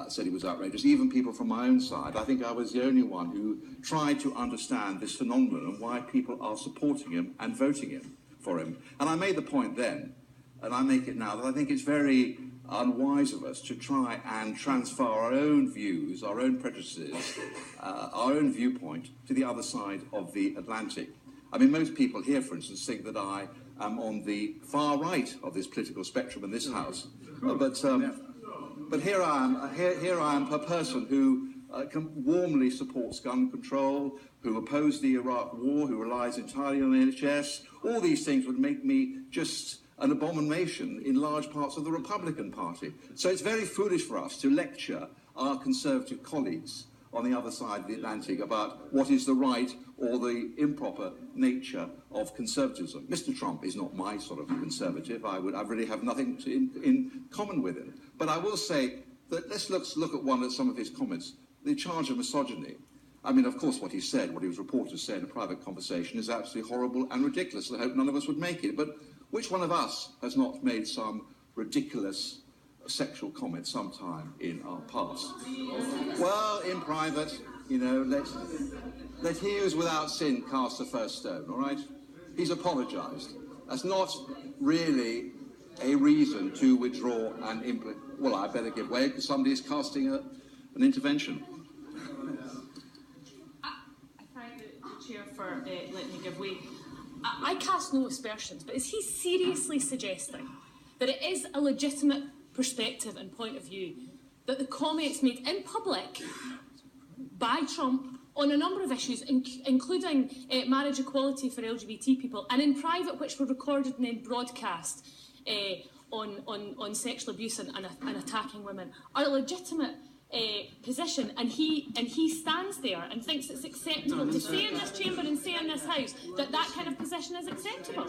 said he was outrageous. Even people from my own side. I think I was the only one who tried to understand this phenomenon and why people are supporting him and voting for him. And I made the point then, and I make it now, that I think it's very unwise of us to try and transfer our own views, our own prejudices, our own viewpoint to the other side of the Atlantic. I mean, most people here, for instance, think that I am on the far right of this political spectrum in this House. But here I am, a person who warmly supports gun control, who opposed the Iraq War, who relies entirely on the NHS. All these things would make me just an abomination in large parts of the Republican Party. So it's very foolish for us to lecture our Conservative colleagues on the other side of the Atlantic about what is the right or the improper nature of conservatism. Mr. Trump is not my sort of conservative. I really have nothing in common with him. But I will say that let's look at some of his comments. The charge of misogyny. I mean, of course, what he said, what he was reported to say in a private conversation is absolutely horrible and ridiculous. I hope none of us would make it. But which one of us has not made some ridiculous sexual comment sometime in our past? Well, in private, you know, let he who's without sin cast the first stone, all right? He's apologised. That's not really a reason to withdraw and well, I better give way because somebody is casting an intervention. I thank the Chair for letting me give way. I cast no aspersions, but is he seriously suggesting that it is a legitimate perspective and point of view that the comments made in public by Trump on a number of issues, including marriage equality for LGBT people, and in private, which were recorded and then broadcast on sexual abuse and attacking women, are a legitimate position, and he stands there and thinks it's acceptable to say in this chamber and say in this House that kind of position is acceptable?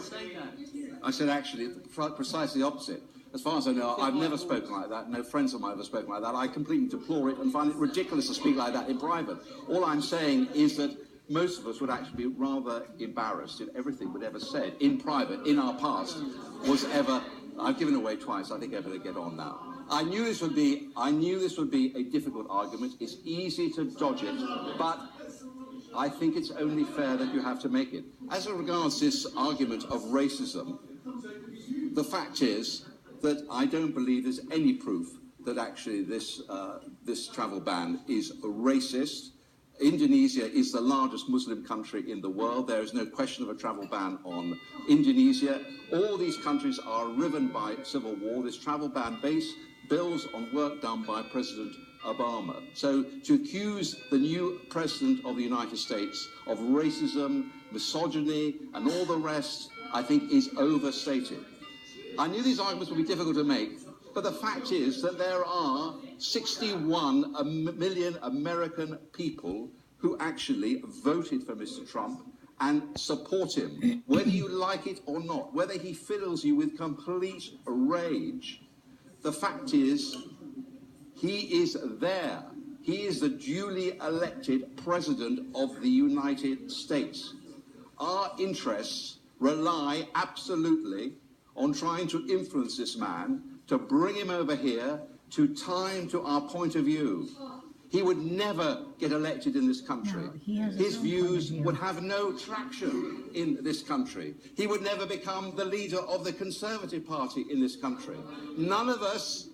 I said actually precisely the opposite. As far as I know, I've never spoken like that. No friends of mine have ever spoken like that. I completely deplore it and find it ridiculous to speak like that in private. All I'm saying is that most of us would actually be rather embarrassed if everything we'd ever said in private, in our past, was ever... I've given away twice. I think I better get on now. I knew this would be a difficult argument. It's easy to dodge it, but I think it's only fair that you have to make it. As regards this argument of racism, the fact is that I don't believe there's any proof that actually this travel ban is racist. Indonesia is the largest Muslim country in the world. There is no question of a travel ban on Indonesia. All these countries are riven by civil war. This travel ban builds on work done by President Obama. So to accuse the new President of the United States of racism, misogyny, and all the rest, I think is overstated. I knew these arguments would be difficult to make, but the fact is that there are 61 million American people who actually voted for Mr. Trump and support him, whether you like it or not, whether he fills you with complete rage. The fact is, he is there. He is the duly elected President of the United States. Our interests rely absolutely on trying to influence this man, to bring him over here, to tie him to our point of view. He would never get elected in this country. No, his views would have no traction in this country. He would never become the leader of the Conservative Party in this country. None of us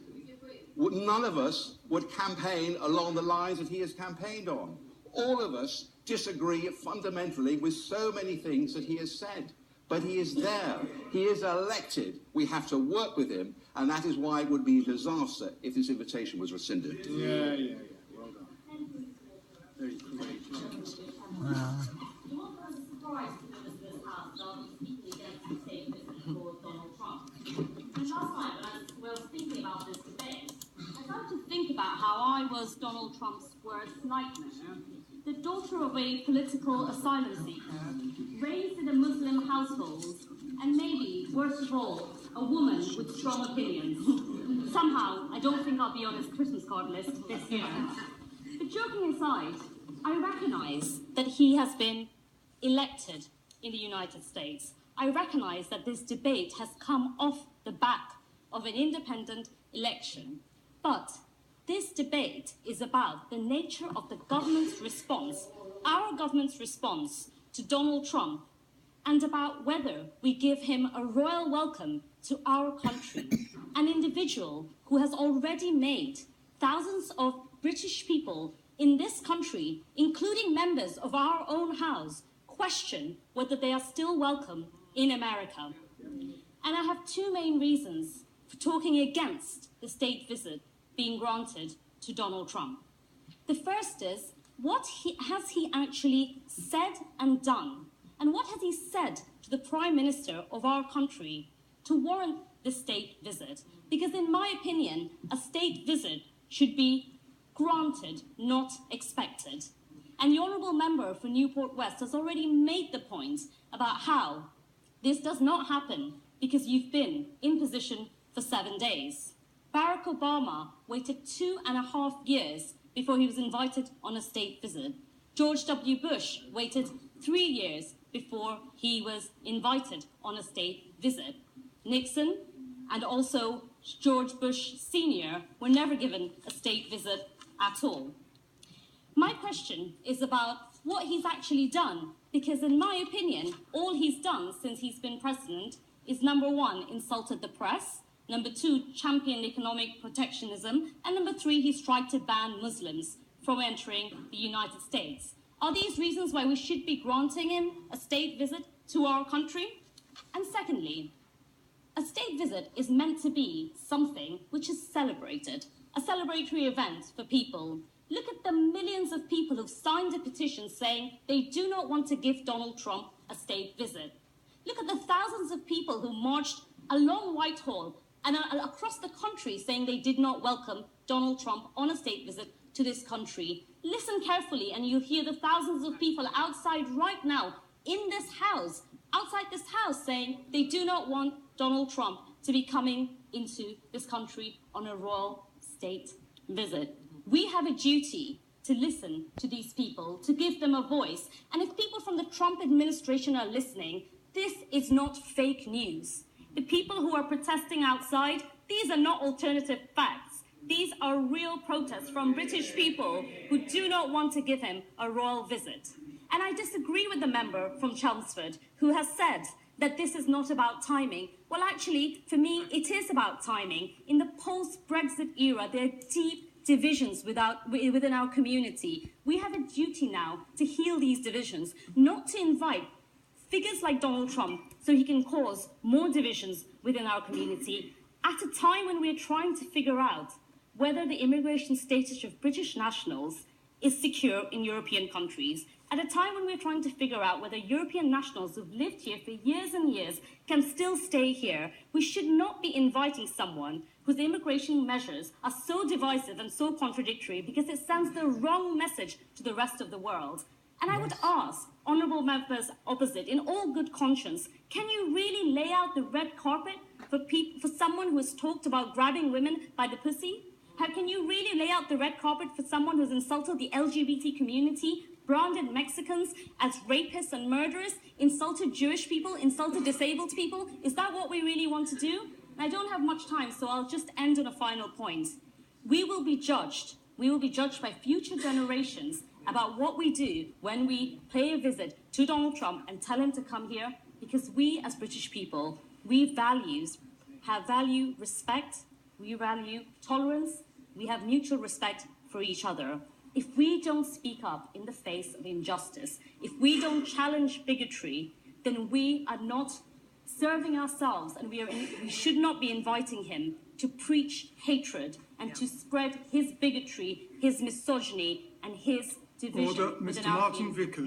would campaign along the lines that he has campaigned on. All of us disagree fundamentally with so many things that he has said. But he is there. He is elected. We have to work with him, and that is why it would be a disaster if this invitation was rescinded. Yeah. Well done. Very courageous. Wow. And last night, when I was thinking about this debate, I started to think about how I was Donald Trump's worst nightmare. The daughter of a political asylum seeker, raised in a Muslim household, and maybe, worst of all, a woman with strong opinions. Somehow, I don't think I'll be on his Christmas card list this year. But joking aside, I recognise that he has been elected in the United States. I recognise that this debate has come off the back of an independent election. But this debate is about the nature of the government's response, our government's response to Donald Trump, and about whether we give him a royal welcome to our country, an individual who has already made thousands of British people in this country, including members of our own house, question whether they are still welcome in America. And I have two main reasons for talking against the state visit being granted to Donald Trump. The first is, what has he actually said and done? And what has he said to the Prime Minister of our country to warrant this state visit? Because in my opinion, a state visit should be granted, not expected. And the Honourable Member for Newport West has already made the point about how this does not happen because you've been in position for 7 days. Barack Obama waited 2.5 years before he was invited on a state visit. George W. Bush waited 3 years before he was invited on a state visit. Nixon and also George Bush Sr. were never given a state visit at all. My question is about what he's actually done, because in my opinion, all he's done since he's been president is, number one, insulted the press, number two, championed economic protectionism, and number three, he's tried to ban Muslims from entering the United States. Are these reasons why we should be granting him a state visit to our country? And secondly, a state visit is meant to be something which is celebrated, a celebratory event for people. Look at the millions of people who've signed a petition saying they do not want to give Donald Trump a state visit. Look at the thousands of people who marched along Whitehall and across the country saying they did not welcome Donald Trump on a state visit to this country. Listen carefully and you'll hear the thousands of people outside right now in this house, outside this house, saying they do not want Donald Trump to be coming into this country on a royal state visit. We have a duty to listen to these people, to give them a voice. And if people from the Trump administration are listening, this is not fake news. The people who are protesting outside, these are not alternative facts. These are real protests from British people who do not want to give him a royal visit. And I disagree with the member from Chelmsford who has said that this is not about timing. Well, actually, for me, it is about timing. In the post-Brexit era, there are deep divisions within our community. We have a duty now to heal these divisions, not to invite figures like Donald Trump so he can cause more divisions within our community at a time when we're trying to figure out whether the immigration status of British nationals is secure in European countries, at a time when we're trying to figure out whether European nationals who've lived here for years and years can still stay here. We should not be inviting someone whose immigration measures are so divisive and so contradictory because it sends the wrong message to the rest of the world. And I would ask honourable members opposite, in all good conscience, can you really lay out the red carpet for someone who has talked about grabbing women by the pussy? Can you really lay out the red carpet for someone who's insulted the LGBT community, branded Mexicans as rapists and murderers, insulted Jewish people, insulted disabled people? Is that what we really want to do? I don't have much time, so I'll just end on a final point. We will be judged. We will be judged by future generations about what we do when we pay a visit to Donald Trump and tell him to come here, because we as British people, we value respect, we value tolerance, we have mutual respect for each other. If we don't speak up in the face of injustice, if we don't challenge bigotry, then we are not serving ourselves, and we should not be inviting him to preach hatred and to spread his bigotry, his misogyny, and his division. Order, Mr. Martin Vickers.